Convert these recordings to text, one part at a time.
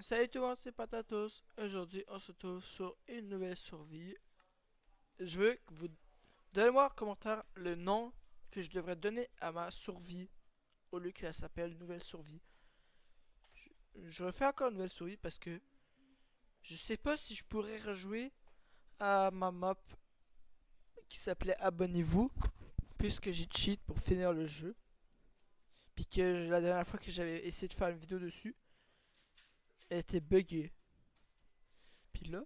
Salut tout le monde, c'est Patatos. Aujourd'hui, on se retrouve sur une nouvelle survie. Je veux que vous donnez-moi en commentaire le nom que je devrais donner à ma survie au lieu qu'elle s'appelle nouvelle survie. Je refais encore une nouvelle survie parce que je sais pas si je pourrais rejouer à ma map qui s'appelait Abonnez-vous puisque j'ai cheat pour finir le jeu. Puis que la dernière fois que j'avais essayé de faire une vidéo dessus, elle était buggée. Puis là,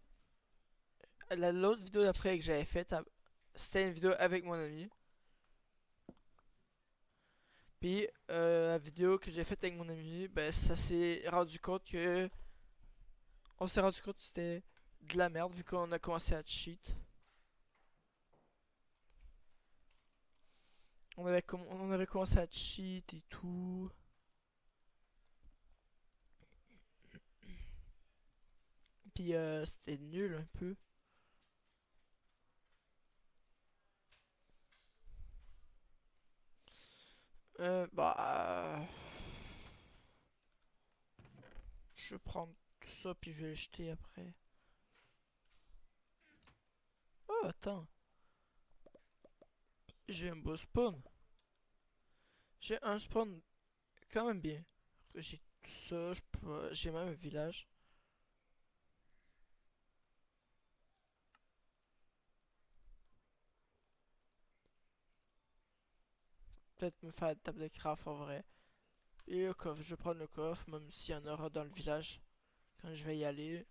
l'autre vidéo d'après que j'avais faite, c'était une vidéo avec mon ami. Puis la vidéo que j'ai faite avec mon ami, ben ça s'est rendu compte que. On s'est rendu compte que c'était de la merde vu qu'on a commencé à cheat. On avait commencé à cheat et tout. Puis c'était nul un peu. Bah. Je vais prendre tout ça puis je vais le jeter après. Oh, attends. J'ai un beau spawn. J'ai un spawn quand même bien. J'ai tout ça, j'ai même un village. Peut-être me faire une table de craft en vrai. Et le coffre, je vais prendre le coffre, même s'il y en aura dans le village quand je vais y aller.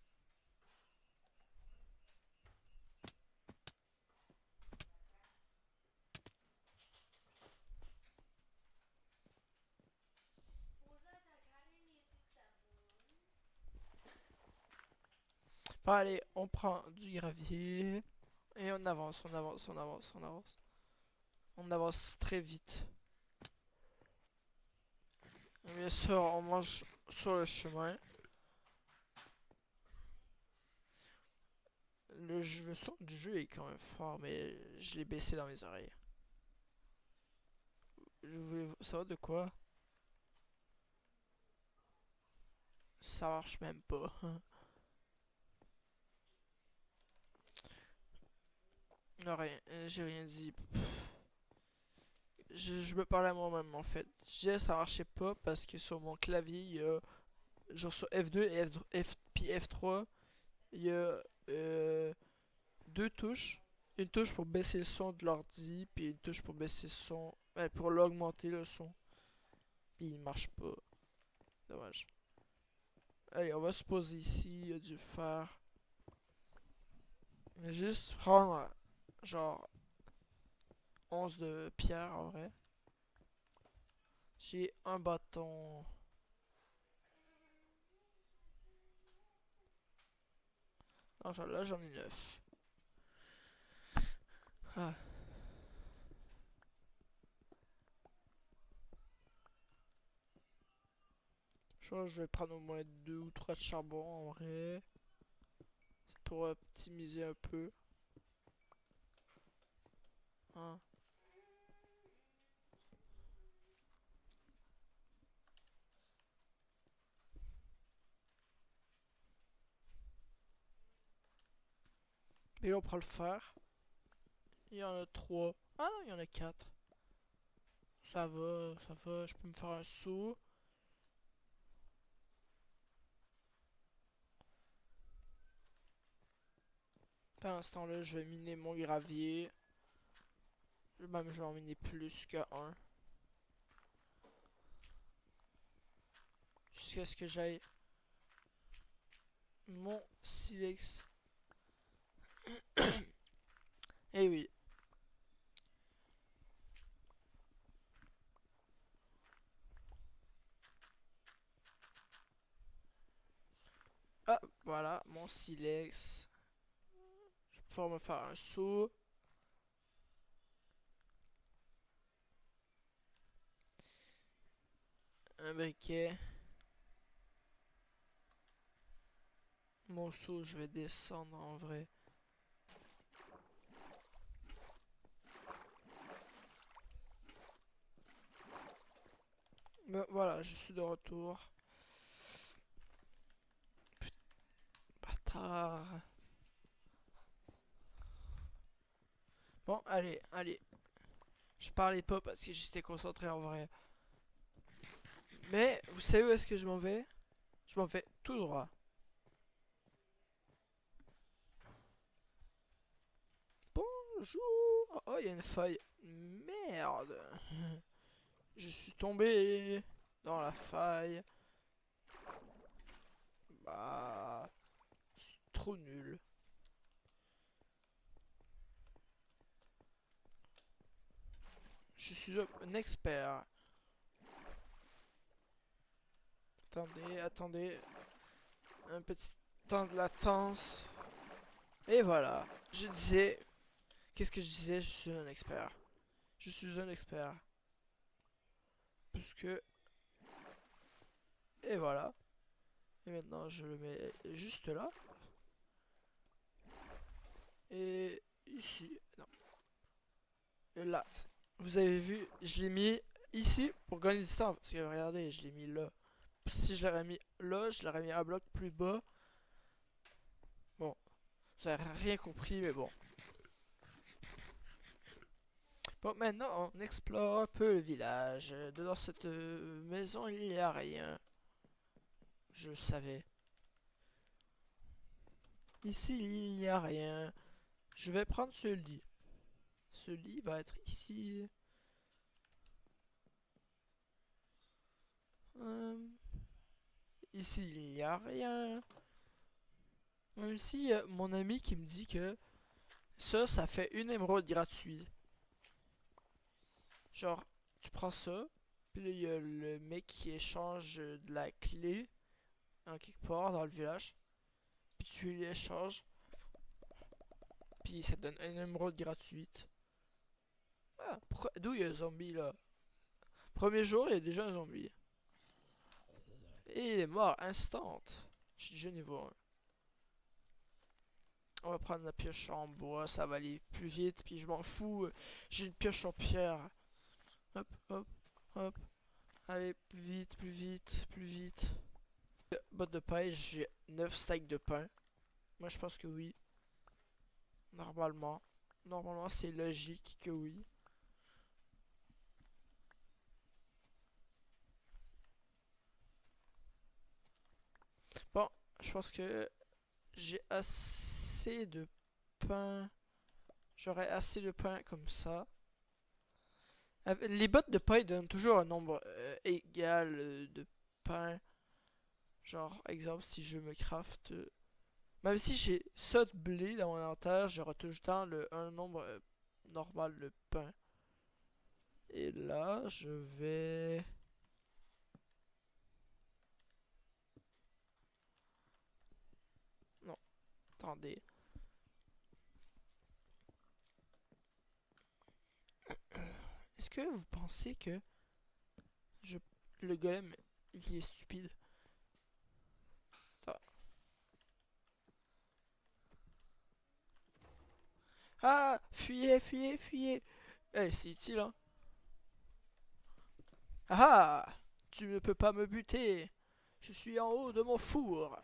Bon, allez, on prend du gravier. Et on avance, on avance, on avance, on avance. On avance très vite. Et bien sûr, on mange sur le chemin. Le son du jeu est quand même fort, mais je l'ai baissé dans mes oreilles. Je voulais savoir de quoi. Ça marche même pas. Non, rien, j'ai rien dit. Je me parlais à moi-même en fait. Je disais ça marchait pas parce que sur mon clavier, il y a genre sur F2 et puis F3, il y a deux touches. Une touche pour baisser le son de l'ordi, puis une touche pour baisser le son, pour l'augmenter le son. Puis il marche pas. Dommage. Allez, on va se poser ici, il y a du fer. Mais juste prendre genre 11 de pierre en vrai. J'ai un bâton. Non, là j'en ai 9. Ah. Je pense que je vais prendre au moins 2 ou 3 de charbon en vrai. Pour optimiser un peu. Hein. Et là on prend le fer. Il y en a 3. Ah non, il y en a 4. Ça va, ça va. Je peux me faire un saut. Pendant ce temps-là, je vais miner mon gravier. Même je vais en miner plus que un. Jusqu'à ce que j'aille mon silex. Eh oui. Ah, voilà, mon silex. Je vais pouvoir me faire un saut. Un briquet. Mon saut, je vais descendre en vrai. Mais voilà, je suis de retour. Ah. Bon, allez, allez. Je parlais pas parce que j'étais concentré en vrai. Mais vous savez où est-ce que je m'en vais? Je m'en vais tout droit. Bonjour. Oh, il y a une faille. Merde. Je suis tombé dans la faille. Bah, c'est trop nul. Je suis un expert. Attendez, attendez. Un petit temps de latence. Et voilà. Je disais. Qu'est-ce que je disais? Je suis un expert. Je suis un expert. Puisque. Et voilà. Et maintenant, je le mets juste là. Et ici. Non. Et là. Vous avez vu, je l'ai mis ici pour gagner du temps. Parce que regardez, je l'ai mis là. Si je l'aurais mis là, je l'aurais mis un bloc plus bas. Bon, vous avez rien compris, mais bon. Bon, maintenant, on explore un peu le village. Dans cette maison, il n'y a rien. Je savais. Ici, il n'y a rien. Je vais prendre ce lit. Ce lit va être ici. Hum, Ici, il n'y a rien. Même si mon ami qui me dit que ça fait une émeraude gratuite. Genre, tu prends ça, puis là, il y a le mec qui échange de la clé en quelque part dans le village. Puis tu lui échanges, puis ça te donne une émeraude gratuite. Ah, d'où il y a un zombie là? Premier jour, il y a déjà un zombie. Et il est mort, instant. Je suis déjà niveau 1. On va prendre la pioche en bois, ça va aller plus vite, puis je m'en fous. J'ai une pioche en pierre. Hop, hop, hop. Allez, plus vite, plus vite, plus vite. Botte de pêche, j'ai 9 steaks de pain. Moi, je pense que oui. Normalement. Normalement, c'est logique que oui. Bon, je pense que j'ai assez de pain. J'aurai assez de pain comme ça. Les bottes de pain donnent toujours un nombre égal de pain. Genre, exemple, si je me craft. Même si j'ai ça de blé dans mon inventaire, j'aurai tout le temps un nombre normal de pain. Et là, je vais. Non, attendez. Est-ce que vous pensez que je... le golem, il est stupide? Attends. Ah! Fuyez, fuyez, fuyez! Eh, c'est utile, hein? Ah! Tu ne peux pas me buter! Je suis en haut de mon four!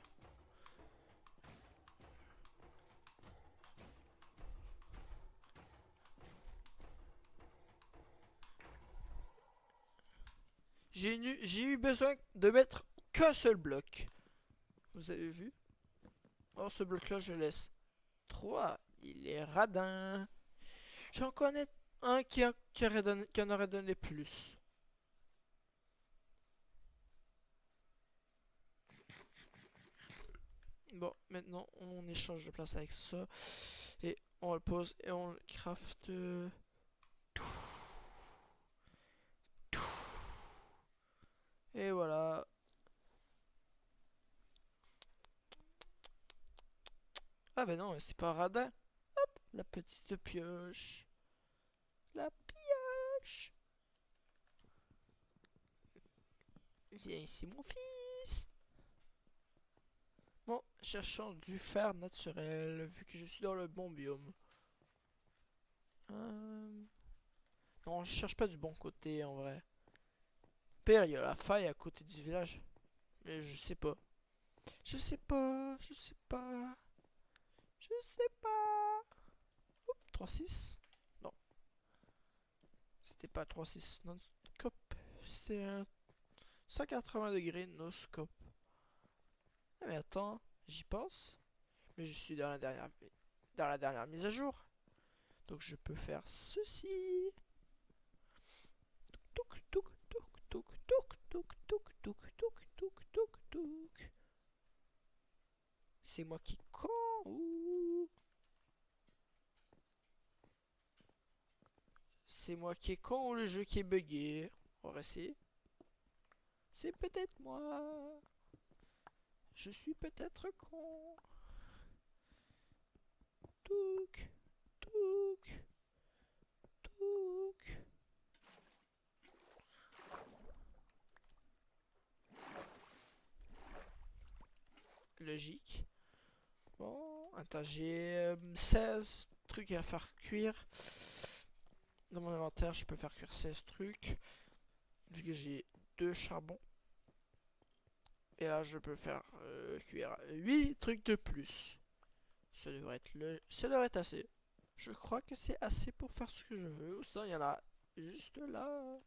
J'ai eu besoin de mettre qu'un seul bloc. Vous avez vu? Alors ce bloc-là, je laisse. 3. Il est radin. J'en connais un qui en aurait donné plus. Bon, maintenant, on échange de place avec ça. Et on le pose et on le craft. Et voilà. Ah ben non, c'est pas radin. La petite pioche. La pioche. Viens ici, mon fils. Bon, cherchons du fer naturel, vu que je suis dans le bon biome. Euh, Non, je cherche pas du bon côté, en vrai. Père, il y a la faille à côté du village. Mais je sais pas. Je sais pas, je sais pas. Je sais pas. 3,6. Non. C'était pas 3,6 non-scope. C'était un 180 degrés no-scope. Ah, mais attends, j'y pense. Mais je suis dans la dernière mise à jour. Donc je peux faire ceci. Touk touk touk touk touk touk touk touk touk touk touk touk. C'est moi qui con ou c'est moi qui est con ou le jeu qui est bugué? On va essayer. C'est peut-être moi. Je suis peut-être con. Touk touk touk. Logique. Bon, attends, j'ai 16 trucs à faire cuire. Dans mon inventaire, je peux faire cuire 16 trucs. Vu que j'ai 2 charbons. Et là, je peux faire cuire 8 trucs de plus. Ça devrait être assez. Je crois que c'est assez pour faire ce que je veux. Ou sinon, il y en a juste là.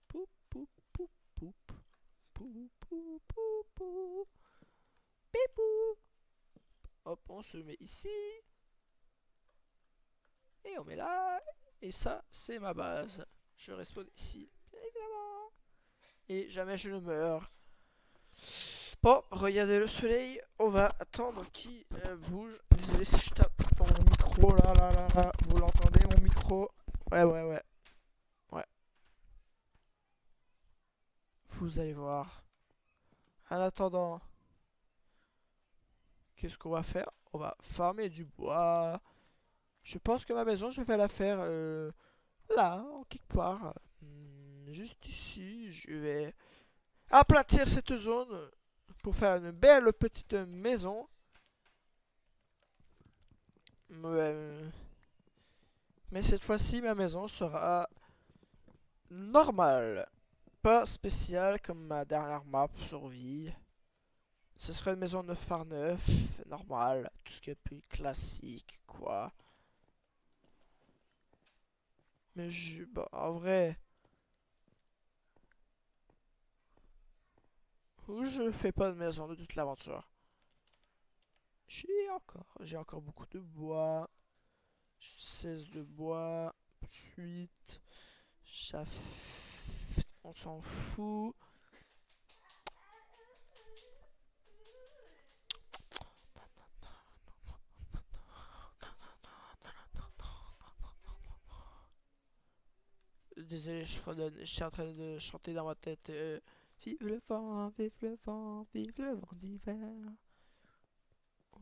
Poup, poup, poup, poup. Poup, poup, poup, poup. Pipou. Hop, on se met ici. Et on met là. Et ça, c'est ma base. Je respawn ici, bien évidemment. Et jamais je ne meurs. Bon, regardez le soleil. On va attendre qu'il bouge. Désolé si je tape dans mon micro. Là, là, là, là. Vous l'entendez, mon micro? Ouais, ouais, ouais. Ouais. Vous allez voir. En attendant, qu'est-ce qu'on va faire? On va farmer du bois. Je pense que ma maison, je vais la faire là, en quelque part. Juste ici, je vais aplatir cette zone pour faire une belle petite maison. Mais cette fois-ci, ma maison sera normale. Pas spéciale comme ma dernière map survie. Ce serait une maison 9 par 9, normale, tout ce qui est plus classique, quoi. Mais bah, en vrai, je fais pas de maison de toute l'aventure. J'ai encore beaucoup de bois. 16 de bois. Ensuite, on s'en fout. Désolé, je suis en train de chanter dans ma tête. Vive le vent, vive le vent, vive le vent d'hiver.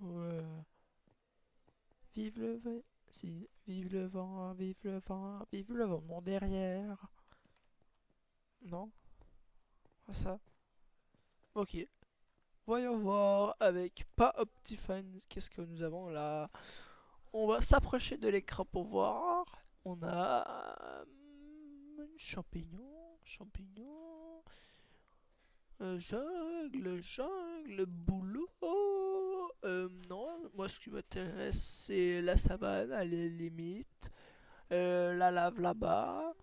Ouais. Vive le vent, si, vive le vent, vive le vent, vive le vent, mon derrière. Non? Pas ça? Ok. Voyons voir avec pas Optifine. Qu'est-ce que nous avons là? On va s'approcher de l'écran pour voir. On a champignon, champignon, jungle, boulot. Non, moi ce qui m'intéresse c'est la savane à la limite, la lave là-bas,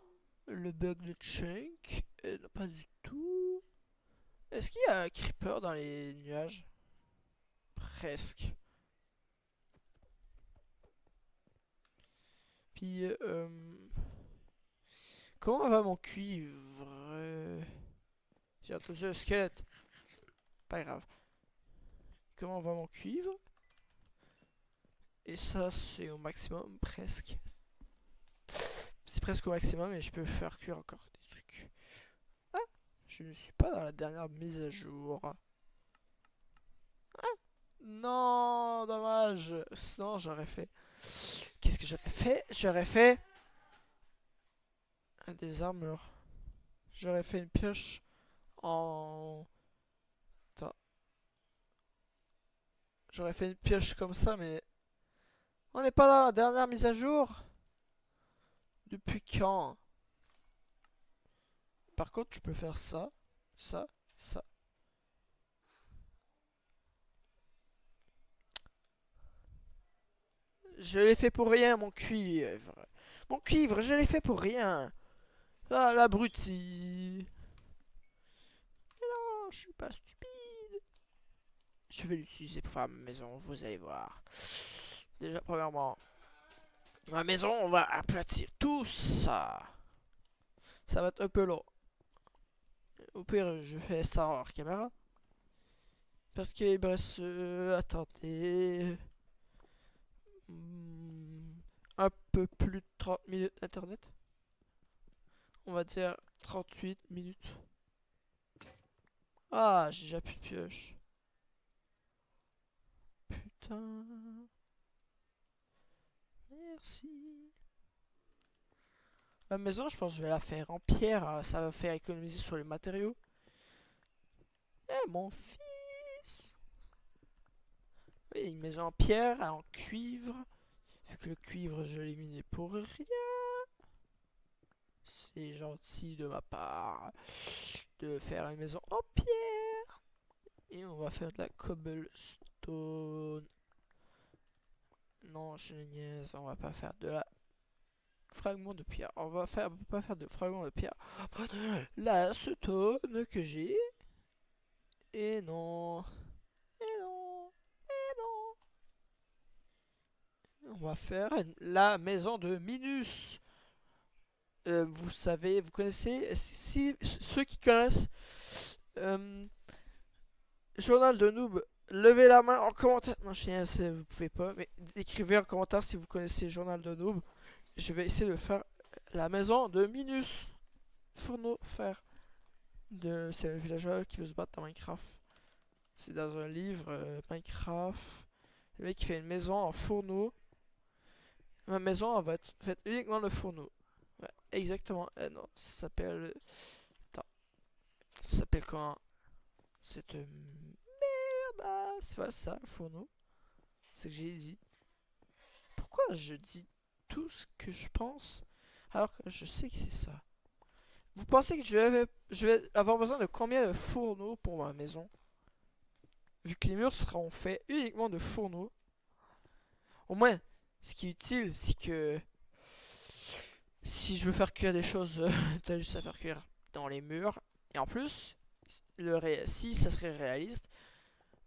le bug de Chunk, non, pas du tout. Est-ce qu'il y a un creeper dans les nuages? Presque. Puis, comment va mon cuivre? J'ai entendu un squelette. Pas grave. Comment va mon cuivre? Et ça, c'est au maximum, presque. C'est presque au maximum, et je peux faire cuire encore des trucs. Ah, je ne suis pas dans la dernière mise à jour. Ah, non, dommage. Sinon, j'aurais fait. Qu'est-ce que j'aurais fait? J'aurais fait des armures. J'aurais fait une pioche en. Attends. J'aurais fait une pioche comme ça, mais on n'est pas dans la dernière mise à jour. Depuis quand? Par contre, tu peux faire ça, ça, ça. Je l'ai fait pour rien, mon cuivre. Mon cuivre, je l'ai fait pour rien. Ah, l'abruti. Non, je suis pas stupide. Je vais l'utiliser pour faire ma maison, vous allez voir. Déjà, premièrement, ma maison, on va aplatir tout ça. Ça va être un peu long. Au pire, je fais ça hors caméra. Parce qu'il me reste... attendez... un peu plus de 30 minutes d'internet. On va dire 38 minutes. Ah, j'ai déjà plus de pioche. Putain. Merci. Ma maison, je pense que je vais la faire en pierre. Ça va faire économiser sur les matériaux. Eh, mon fils. Oui, une maison en pierre, en cuivre. Vu que le cuivre, je l'ai miné pour rien. C'est gentil de ma part de faire une maison en pierre. Et on va faire de la cobblestone. Non, je niaise, on va pas faire de la fragment de pierre. On va pas faire de fragment de pierre. La stone que j'ai. Et non. Et non. Et non. On va faire la maison de Minus. Vous savez, vous connaissez, si ceux qui connaissent Journal de Noob, levez la main en commentaire. Non, je sais, vous pouvez pas, mais écrivez en commentaire si vous connaissez Journal de Noob. Je vais essayer de faire la maison de Minus. Fourneau fer. C'est un villageois qui veut se battre dans Minecraft. C'est dans un livre Minecraft. Le mec qui fait une maison en fourneau. Ma maison elle va être faite uniquement de fourneau. Ouais, exactement. Non, ça s'appelle. Attends. Ça s'appelle comment? Cette merde. C'est pas ça, un fourneau. C'est ce que j'ai dit. Pourquoi je dis tout ce que je pense alors que je sais que c'est ça? Vous pensez que je vais avoir besoin de combien de fourneaux pour ma maison? Vu que les murs seront faits uniquement de fourneaux. Au moins, ce qui est utile, c'est que si je veux faire cuire des choses, t'as juste à faire cuire dans les murs. Et en plus, si ça serait réaliste,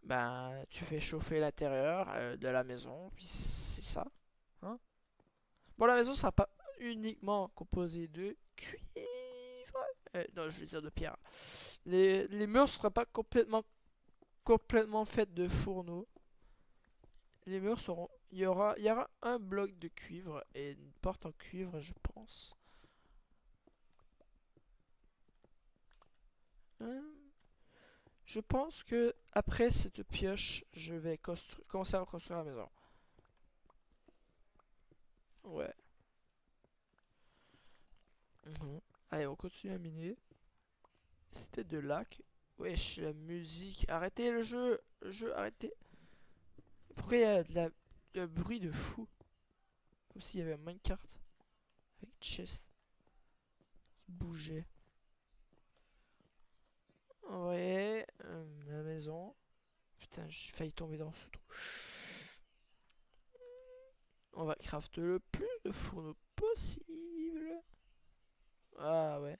ben tu fais chauffer l'intérieur de la maison, puis c'est ça. Hein? Bon, la maison sera pas uniquement composée de cuivre. Non, je veux dire de pierre. Les murs ne seront pas complètement faits de fourneaux. Les murs seront. Il y aura un bloc de cuivre et une porte en cuivre, je pense. Je pense que après cette pioche, je vais commencer à construire la maison. Ouais. Allez, on continue à miner. C'était de lac. Wesh, la musique. Arrêtez le jeu. Le jeu, arrêtez. Pourquoi il y a un bruit de fou? Comme s'il y avait un minecart avec chest qui bougeait. En vrai, la maison. Putain, j'ai failli tomber dans ce trou. On va craft le plus de fourneaux possible. Ah ouais.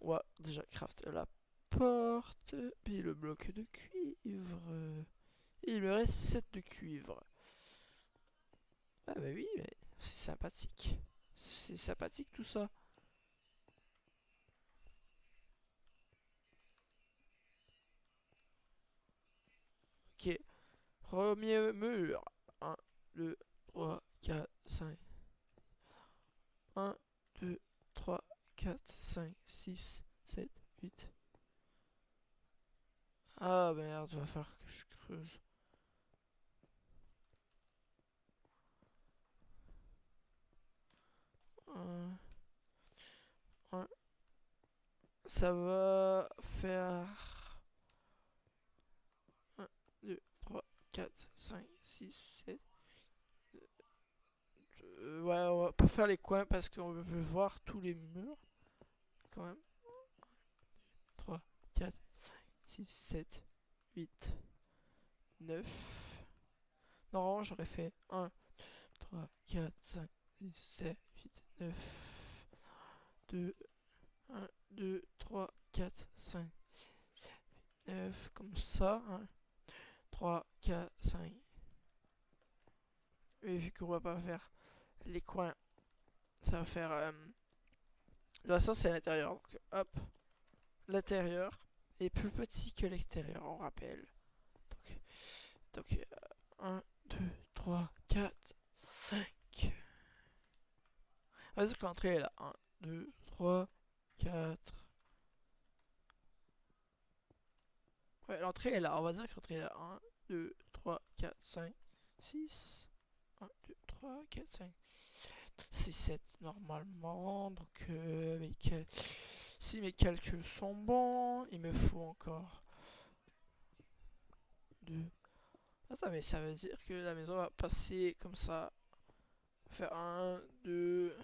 On va déjà craft la porte. Puis le bloc de cuivre. Et il me reste 7 de cuivre. Ah bah oui, mais c'est sympathique. C'est sympathique tout ça. Ok. Premier mur. 1, 2, 3, 4, 5. 1, 2, 3, 4, 5, 6, 7, 8. Ah merde, va falloir que je creuse. Ça va faire 1, 2, 3, 4, 5, 6, 7. Ouais, on va pas faire les coins parce qu'on veut voir tous les murs. Quand même. 3, 4, 6, 7, 8, 9. Normalement, j'aurais fait 1, 3, 4, 5, 6, 7, 8, 9, 2, 1, 2, 3, 4, 5, 9, comme ça, 1, 3, 4, 5. Et vu qu'on va pas faire les coins, ça va faire... là, ça, c'est l'intérieur. Donc, hop, l'intérieur est plus petit que l'extérieur, on rappelle. Donc 1, 2, 3, 4, 5. On va dire que l'entrée est là. 1, 2, 3, 4. Ouais, l'entrée est là. On va dire que l'entrée est là. 1, 2, 3, 4, 5, 6. 1, 2, 3, 4, 5, 6, 7 normalement. Donc, si mes calculs sont bons, il me faut encore 2. Attends, mais ça veut dire que la maison va passer comme ça. Faire 1, 2.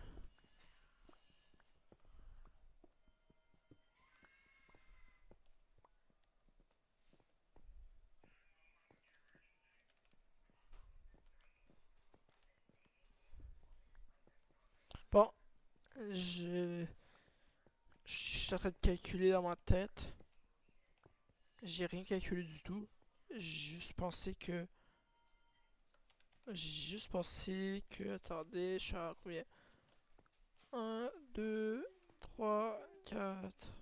Bon, je... Je suis en train de calculer dans ma tête. J'ai rien calculé du tout. J'ai juste pensé que... Attendez, je suis à combien? 1, 2, 3, 4,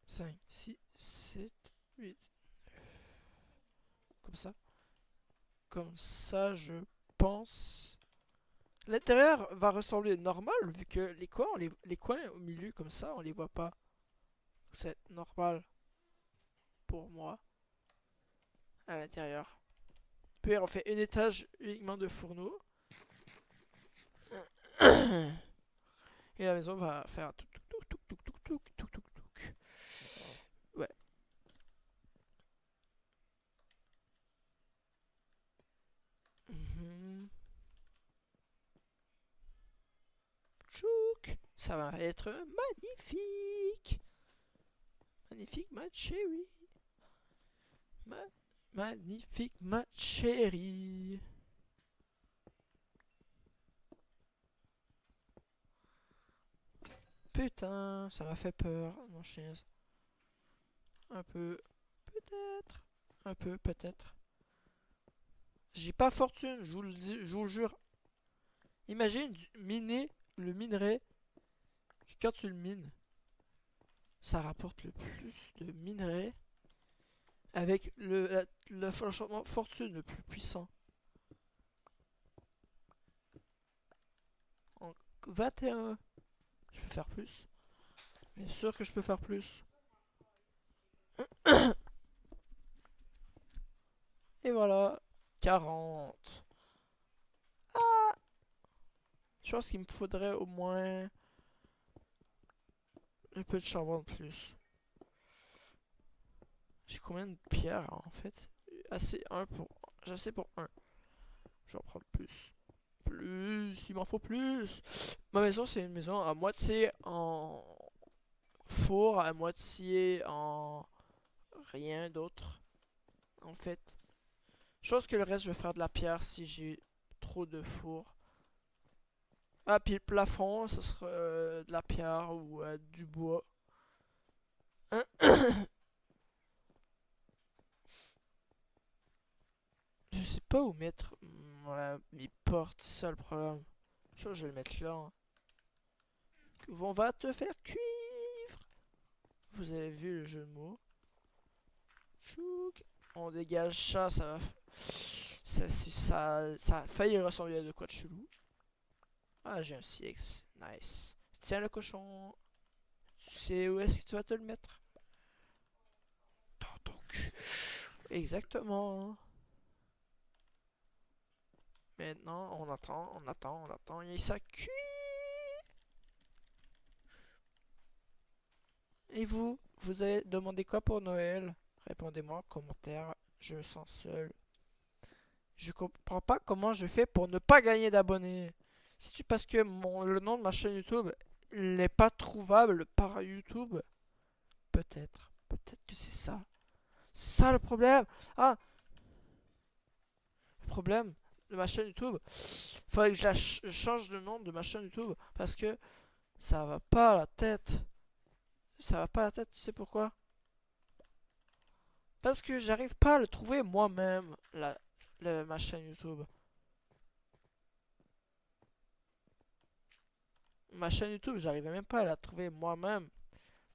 5, 6, 7, 8. Comme ça. Comme ça, je pense... L'intérieur va ressembler normal, vu que les coins, les coins au milieu, comme ça, on les voit pas. C'est normal pour moi, à l'intérieur. Puis on fait un étage uniquement de fourneau. Et la maison va faire tout, tout, tout, tout, tout, tout, tout, tout, tout. Ouais. Tchouk. Ça va être magnifique. Magnifique, ma chérie. Magnifique, ma chérie. Putain, ça m'a fait peur, mon chien. Un peu, peut-être. Un peu, peut-être. J'ai pas fortune, je vous le dis, je vous le jure. Imagine miner le minerai. Que quand tu le mines, ça rapporte le plus de minerais avec l'enchantement fortune le plus puissant. En 21. Je peux faire plus. Bien sûr que je peux faire plus. Et voilà. 40. Ah, je pense qu'il me faudrait au moins un peu de charbon de plus. J'ai combien de pierres en fait? Assez un pour. J'ai assez pour un. Je vais en prendre plus. Plus, il m'en faut plus. Ma maison, c'est une maison à moitié en four, à moitié en rien d'autre. En fait, je pense que le reste, je vais faire de la pierre si j'ai trop de four. Ah, puis le plafond, ce sera de la pierre ou du bois. Je sais pas où mettre mes portes, c'est ça le problème. Je pense que je vais le mettre là, hein. On va te faire cuivre. Vous avez vu le jeu de mots. Chouk. On dégage ça, ça va. Ça a failli ressembler à de quoi de chelou. Ah, j'ai un CX. Nice. Tiens le cochon. Tu sais où est-ce que tu vas te le mettre? Dans ton cul. Exactement. Maintenant, on attend, on attend, on attend. Et ça cuit. Et vous? Vous avez demandé quoi pour Noël? Répondez-moi en commentaire. Je me sens seul. Je comprends pas comment je fais pour ne pas gagner d'abonnés. C'est-tu parce que le nom de ma chaîne YouTube n'est pas trouvable par YouTube? Peut-être. Peut-être que c'est ça. C'est ça le problème. Ah, le problème, de ma chaîne YouTube. Faudrait que je change le nom de ma chaîne YouTube parce que ça va pas à la tête. Ça va pas à la tête, tu sais pourquoi? Parce que j'arrive pas à le trouver moi-même, ma chaîne YouTube. Ma chaîne YouTube, j'arrivais même pas à la trouver moi-même.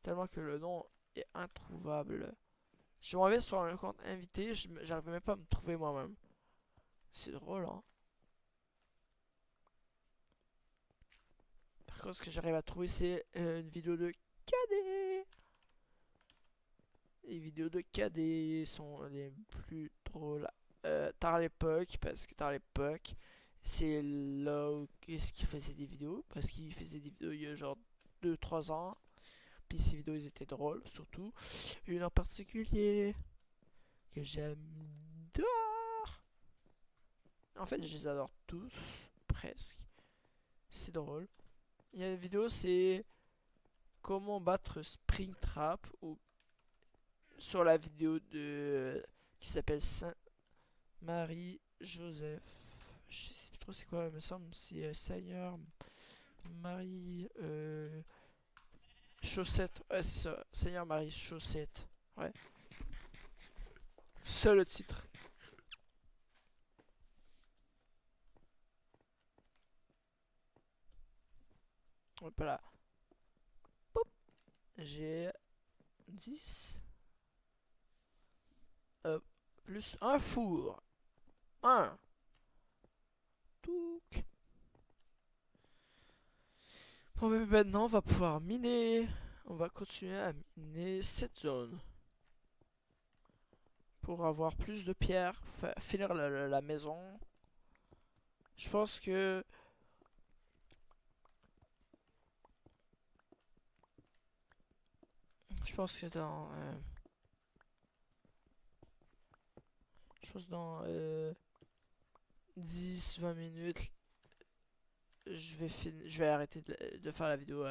Tellement que le nom est introuvable. Je m'en vais sur un compte invité, j'arrivais même pas à me trouver moi-même. C'est drôle, hein. Par contre, ce que j'arrive à trouver, c'est une vidéo de KD. Les vidéos de KD sont les plus drôles tard à l'époque, parce que tard à l'époque, c'est là où est-ce qu'il faisait des vidéos, parce qu'il faisait des vidéos il y a genre 2 3 ans, puis ces vidéos ils étaient drôles, surtout une en particulier que j'adore. En fait, je les adore tous, presque. C'est drôle. Il y a une vidéo, c'est comment battre Springtrap, ou sur la vidéo de qui s'appelle Marie-Joseph. Je sais plus trop c'est quoi, il me semble c'est Seigneur Marie Chaussette. Ouais, c'est ça. Seigneur Marie Chaussette. Ouais. C'est le titre. Hop là. Pop. J'ai 10. Plus un four. Un. Touc. Bon, mais maintenant, on va pouvoir miner. On va continuer à miner cette zone. Pour avoir plus de pierres. Pour finir la maison. Je pense que... Je pense que dans... je pense dans 10-20 minutes, je vais arrêter de faire la vidéo.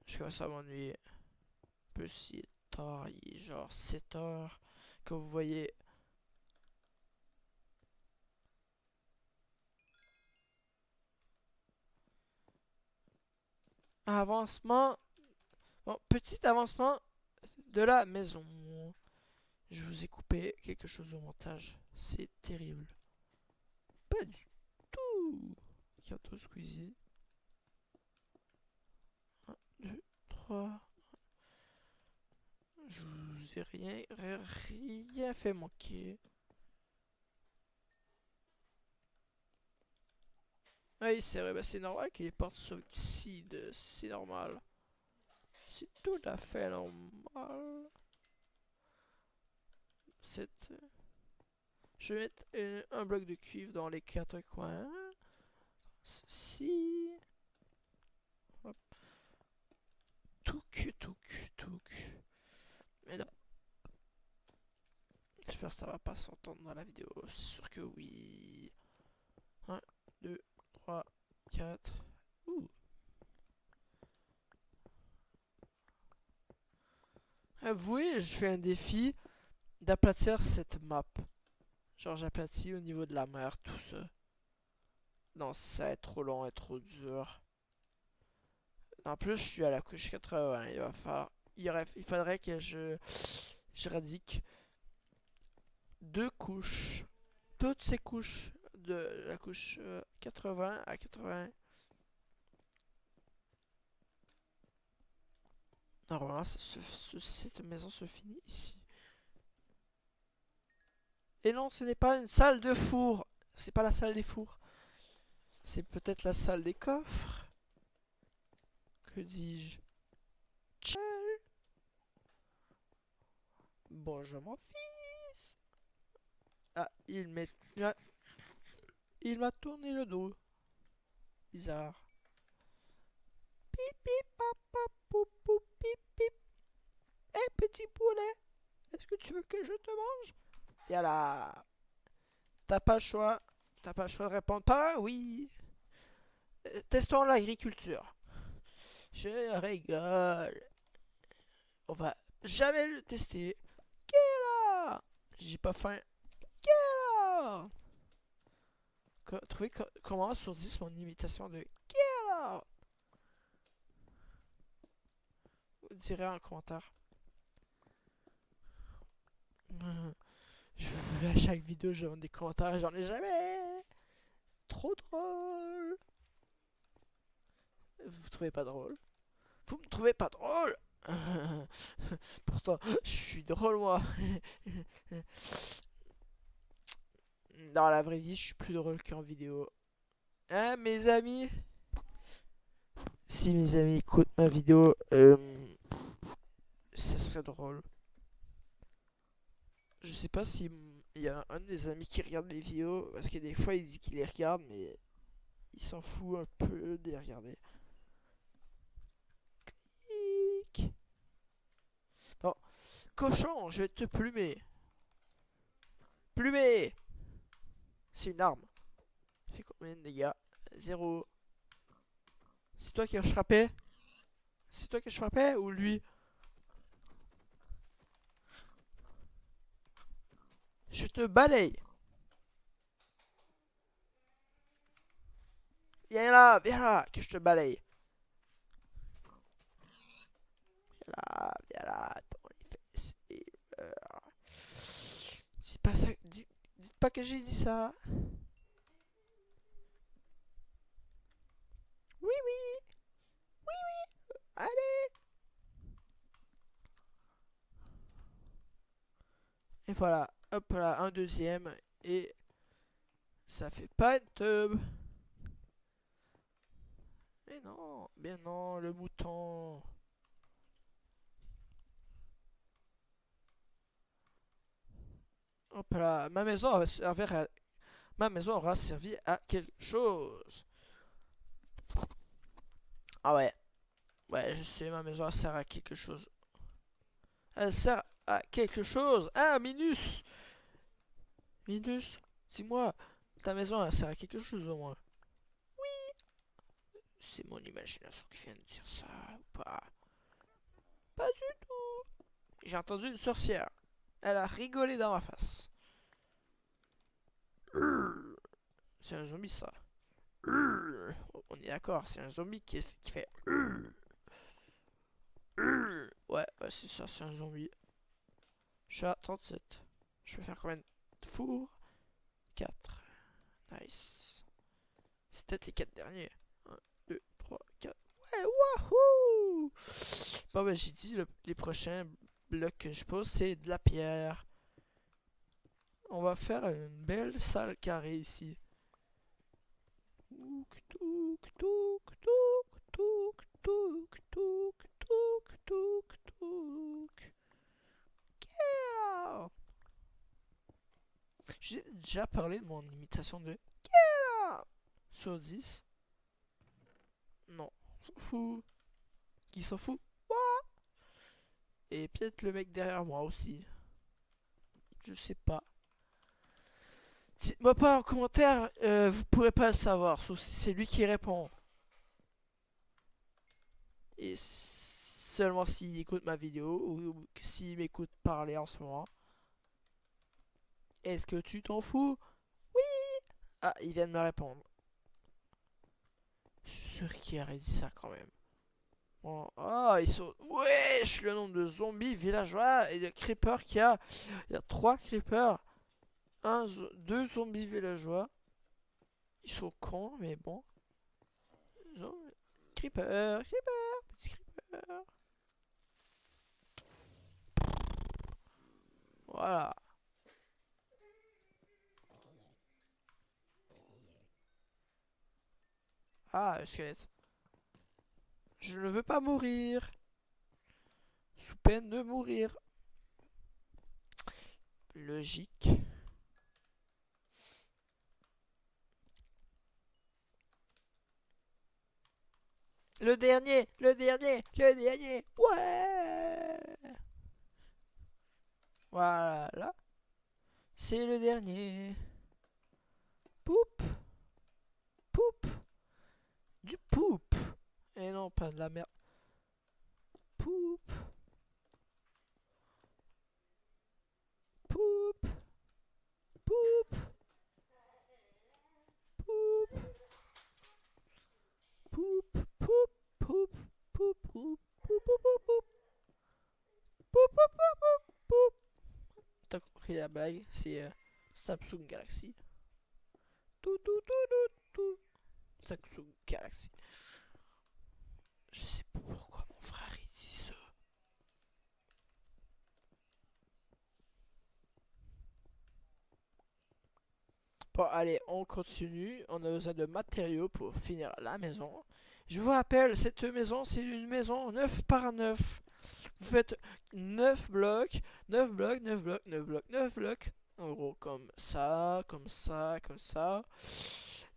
Je commence à m'ennuyer. Un peu si tard, il est genre 7 heures. Comme vous voyez. Avancement. Bon, petit avancement de la maison. Je vous ai coupé quelque chose au montage. C'est terrible. Pas du tout. Bientôt Squeezie. 1, 2, 3. Je vous ai rien fait manquer. Oui, c'est vrai, bah c'est normal que les portes s'oxydent. C'est normal. C'est tout à fait normal. Je vais mettre un bloc de cuivre dans les 4 coins. Ceci. Hop. Touc, touc, touc. Mais là. J'espère que ça va pas s'entendre dans la vidéo. C'est sûr que oui. 1, 2, 3, 4. Ouh. Avouez, je fais un défi d'aplatir cette map. Genre j'aplatis au niveau de la mer, tout ça. Non, ça va être trop long et trop dur. En plus, je suis à la couche 80. Il faudrait que je radique 2 couches. Toutes ces couches de la couche 80 à 80. Normalement, cette maison se finit ici. Et non, ce n'est pas une salle de four. C'est pas la salle des fours. C'est peut-être la salle des coffres. Que dis-je? Bonjour mon fils. Ah, il m'a tourné le dos. Bizarre. Pip pip papa pou pou pip pip. Eh petit poulet, est-ce que tu veux que je te mange? Viens là. T'as pas le choix. T'as pas le choix de répondre. Pas oui. Testons l'agriculture. Je rigole. On va jamais le tester. Quelle heure? J'ai pas faim. Quelle heure? trouvé comment sur 10 mon imitation de Get Out. Vous direz en commentaire. Je veux à chaque vidéo, je donne des commentaires, j'en ai jamais. Trop drôle. Vous trouvez pas drôle? Vous me trouvez pas drôle? Pourtant, je suis drôle moi. Dans la vraie vie, je suis plus drôle qu'en vidéo. Hein, mes amis? Si mes amis écoutent ma vidéo, ça serait drôle. Je sais pas si il y a un des amis qui regarde les vidéos, parce que des fois il dit qu'il les regarde, mais il s'en fout un peu de les regarder. Clic. Bon, cochon, je vais te plumer. Plumer! C'est une arme. Ça fait combien de dégâts? 0. C'est toi qui as frappé? C'est toi qui as frappé ou lui? Je te balaye. Viens là, que je te balaye. Viens là, dans les fesses et dis pas ça, dites pas que j'ai dit ça. Oui, allez. Et voilà, hop là, un deuxième et ça fait pas une tube. Mais non, bien non, le mouton. Hop là, ma maison aura servi à quelque chose. Ah ouais, ouais, je sais, ma maison sert à quelque chose. Elle sert à quelque chose. Ah, Minus! Minus, dis-moi, ta maison elle sert à quelque chose au moins. C'est mon imagination qui vient de dire ça ou pas? Pas du tout. J'ai entendu une sorcière. Elle a rigolé dans ma face. C'est un zombie ça. On est d'accord, c'est un zombie qui fait. Ouais, c'est ça, c'est un zombie. Je suis à 37. Je vais faire combien de fours? 4. Nice. C'est peut-être les 4 derniers. 1, 2, 3, 4. Ouais, wahoo! Bon, ben, j'ai dit, les prochains blocs que je pose, c'est de la pierre. On va faire une belle salle carrée ici. J'ai déjà parlé de mon imitation de sur 10. Non, on s'en fout. Qui s'en fout? Moi. Et peut-être le mec derrière moi aussi. Je sais pas. Dites-moi pas en commentaire, vous pourrez pas le savoir, sauf si c'est lui qui répond. Et seulement s'il écoute ma vidéo ou s'il m'écoute parler en ce moment. Est-ce que tu t'en fous? Oui! Ah, il vient de me répondre. Je suis sûr qu'il aurait dit ça quand même. Bon, ah, ils sont. Wesh, le nombre de zombies villageois et de creepers qu'il y a. Il y a 3 creepers. 2 zombies villageois. Ils sont cons, mais bon. Creeper, petit creeper. Voilà. Ah, le squelette. Je ne veux pas mourir. Sous peine de mourir. Logique. Le dernier, le dernier, le dernier. Ouais. Voilà. C'est le dernier. Poup. Poup. Du poup. Et non, pas de la merde. Poup. Poup. Poup. compris la blague. C'est Samsung Galaxy. Tout, tout, tout, tout, tout. Samsung Galaxy. Je sais pas pourquoi mon frère il dit ça. Bon, allez, on continue. On a besoin de matériaux pour finir la maison. Je vous rappelle, cette maison, c'est une maison 9 par 9. Vous faites 9 blocs, 9 blocs, 9 blocs, 9 blocs, 9 blocs. En gros, comme ça, comme ça, comme ça.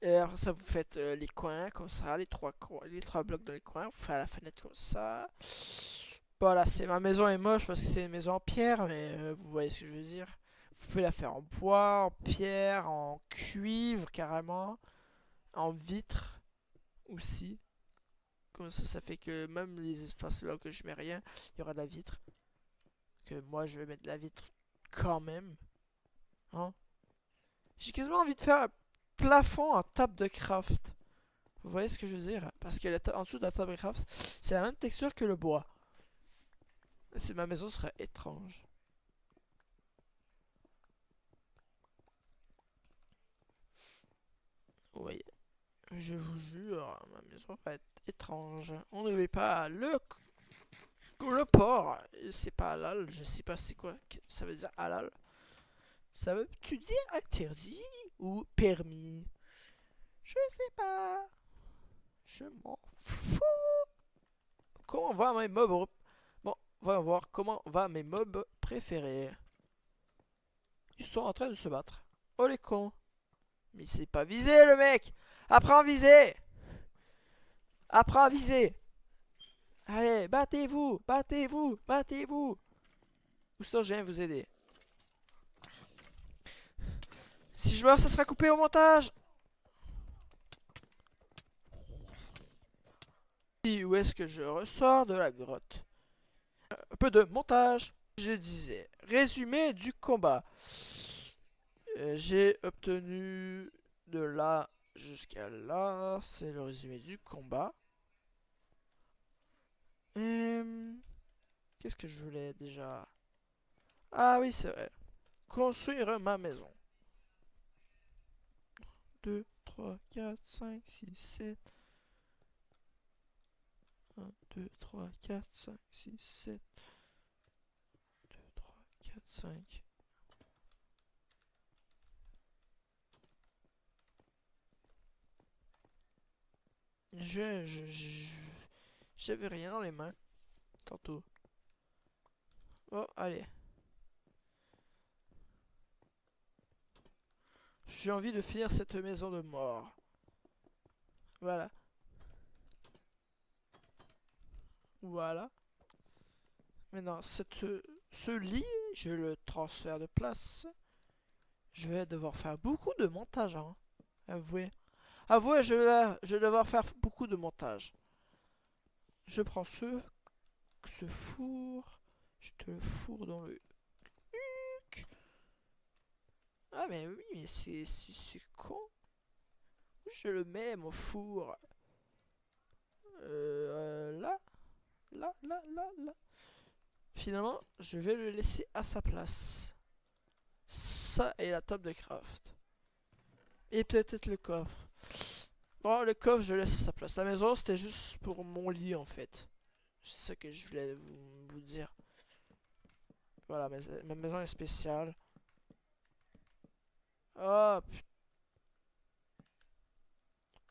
Et après ça, vous faites les coins comme ça, les trois blocs dans les coins. Vous faites la fenêtre comme ça. Voilà, c'est ma maison est moche parce que c'est une maison en pierre, mais vous voyez ce que je veux dire. Vous pouvez la faire en bois, en pierre, en cuivre carrément, en vitre aussi. Comme ça fait que même les espaces là que je mets rien, il y aura de la vitre. Que moi je vais mettre de la vitre quand même. Hein? J'ai quasiment envie de faire un plafond en table de craft. Vous voyez ce que je veux dire? Parce que en dessous de la table de craft, c'est la même texture que le bois. Ma maison serait étrange. Oui, je vous jure, ma maison va être étrange. On n'oublie pas le porc. C'est pas halal, je sais pas c'est quoi. Ça veut dire halal. Ça veut-tu dire interdit ou permis? Je sais pas. Je m'en fous. Comment va mes mobs? Bon, voyons voir comment va mes mobs préférés. Ils sont en train de se battre. Oh les cons. Mais il sait pas viser le mec. Apprends à viser. Apprends à viser. Allez, battez-vous, battez-vous, battez-vous. Ou sinon je viens vous aider. Si je meurs, ça sera coupé au montage. Où est-ce que je ressors de la grotte? Un peu de montage. Je disais, résumé du combat. J'ai obtenu de là jusqu'à là. C'est le résumé du combat. Qu'est-ce que je voulais déjà? Ah oui, c'est vrai. Construire ma maison. 2, 3, 4, 5, 6, 7. 1, 2, 3, 4, 5, 6, 7. 2, 3, 4, 5. J'avais rien dans les mains. Tantôt. Oh, allez. J'ai envie de finir cette maison de mort. Voilà. Voilà. Maintenant, ce lit, je le transfère de place. Je vais devoir faire beaucoup de montage, hein. Avouez. Avouez, je vais devoir faire beaucoup de montage. Je prends ce four. Je te le fourre dans le huc. Ah mais oui, mais c'est con. Je le mets, mon four. Là. Là, là, là, là. Finalement, je vais le laisser à sa place. Ça est la table de craft. Et peut-être le coffre. Bon, le coffre, je laisse à sa place. La maison, c'était juste pour mon lit, en fait. C'est ça que je voulais vous dire. Voilà, ma maison est spéciale. Oh,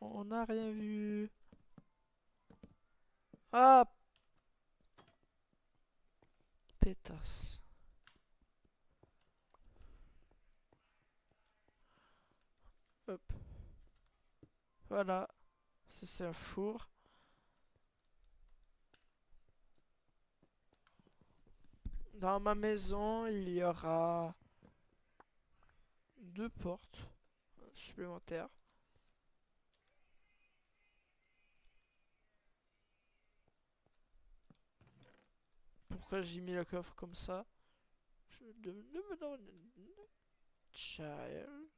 on n'a rien vu. Ah, pétasse. Hop. Voilà. Ça, c'est un four. Dans ma maison, il y aura 2 portes supplémentaires. Pourquoi j'ai mis le coffre comme ça? Ne me donne... Child.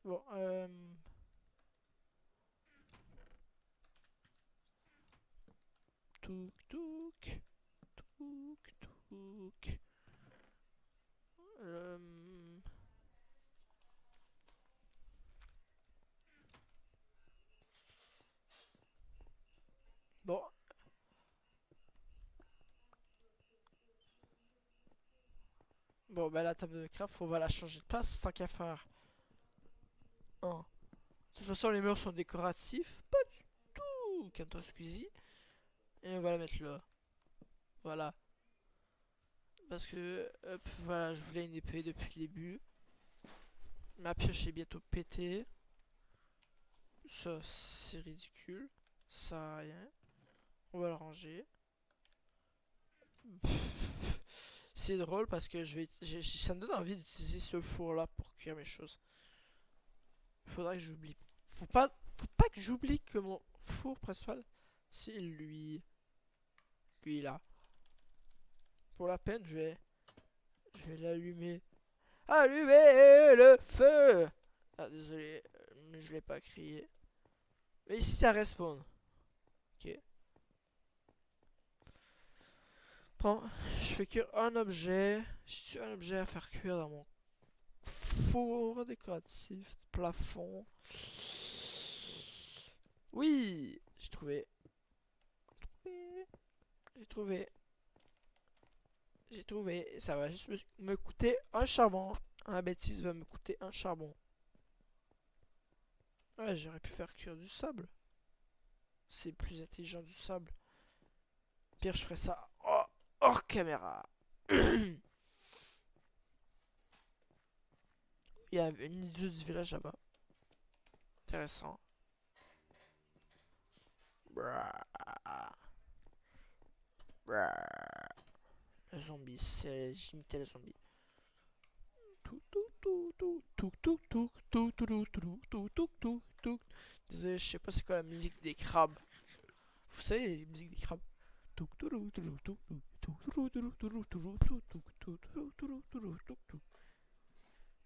Bon, Touk touk. Touk touk. Euh, Bon. Bon, bah la table de craft, on va la changer de place tant qu'à faire. Oh. De toute façon, les murs sont décoratifs. Pas du tout. Canton Squeezie. Et on va la mettre là. Voilà. Parce que, hop, voilà, je voulais une épée depuis le début. Ma pioche est bientôt pétée. Ça, c'est ridicule. Ça sert à rien. On va le ranger. C'est drôle parce que ça me donne envie d'utiliser ce four là pour cuire mes choses. Faudrait que j'oublie. Faut pas que j'oublie que mon four principal, c'est lui. Lui là. Pour la peine, je vais l'allumer. Allumer le feu! Ah, désolé, je l'ai pas crié. Mais ici, ça respawn. Ok. Bon, je fais cuire un objet. J'ai un objet à faire cuire dans mon four décoratif, plafond. Oui, j'ai trouvé. J'ai trouvé. J'ai trouvé. Ça va juste me coûter un charbon. Un bêtise va me coûter un charbon. Ouais, j'aurais pu faire cuire du sable. C'est plus intelligent du sable. Pire, je ferais ça hors caméra. Il y a une idée du village là-bas. Intéressant. Bra. Bra. Le zombie, j'imitais le zombie. Désolé, je sais pas c'est quoi la musique des crabes. Vous savez, les musiques des crabes.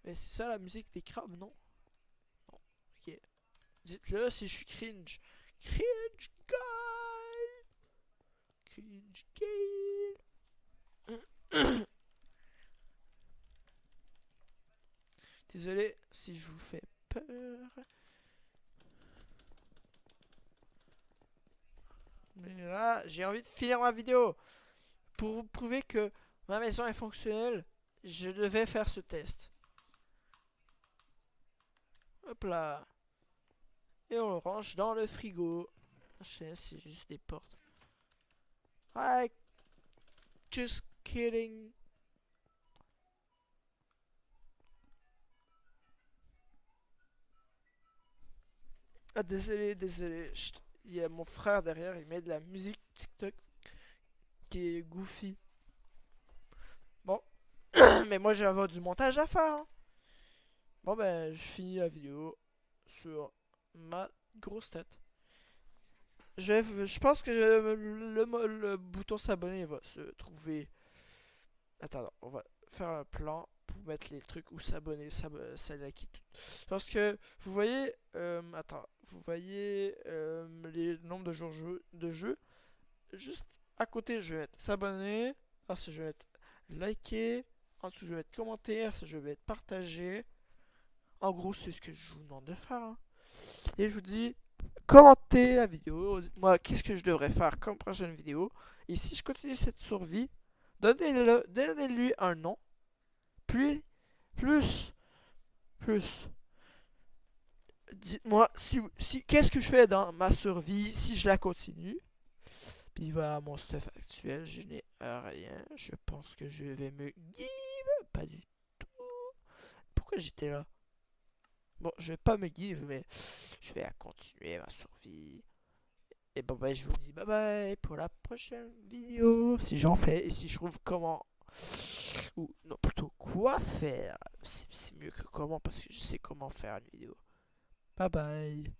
Mais c'est ça la musique des crabes, non? Non. Ok. Dites-le si je suis cringe. Cringe guy. Cringe guy. Désolé si je vous fais peur. Mais là, j'ai envie de finir ma vidéo. Pour vous prouver que ma maison est fonctionnelle, je devais faire ce test. Hop là. Et on le range dans le frigo. C'est juste des portes. Hi, just kidding. Ah, désolé, désolé. Il y a mon frère derrière, il met de la musique TikTok qui est goofy. Bon, mais moi j'ai avoir du montage à faire. Hein. Bon, ben, je finis la vidéo sur ma grosse tête. Je pense que le bouton s'abonner va se trouver. Attends, on va faire un plan pour mettre les trucs où s'abonner, ça liker tout. Parce que vous voyez, attends, vous voyez les nombres de jours de jeu. Juste à côté, je vais mettre s'abonner. Ensuite, je vais mettre liker. En dessous, je vais mettre commenter. Ensuite, je vais mettre partager. En gros, c'est ce que je vous demande de faire. Hein. Et je vous dis, commentez la vidéo. Dites-moi qu'est-ce que je devrais faire comme prochaine vidéo. Et si je continue cette survie, donnez-lui un nom. Puis, plus, dites-moi qu'est-ce que je fais dans ma survie si je la continue. Puis voilà mon stuff actuel, je n'ai rien. Je pense que je vais me give. Pas du tout. Pourquoi j'étais là? Bon, je vais pas me give, mais je vais continuer ma survie. Et bon, ben, je vous dis bye bye pour la prochaine vidéo. Si j'en fais et si je trouve comment. Ou non, plutôt quoi faire. C'est mieux que comment parce que je sais comment faire une vidéo. Bye bye.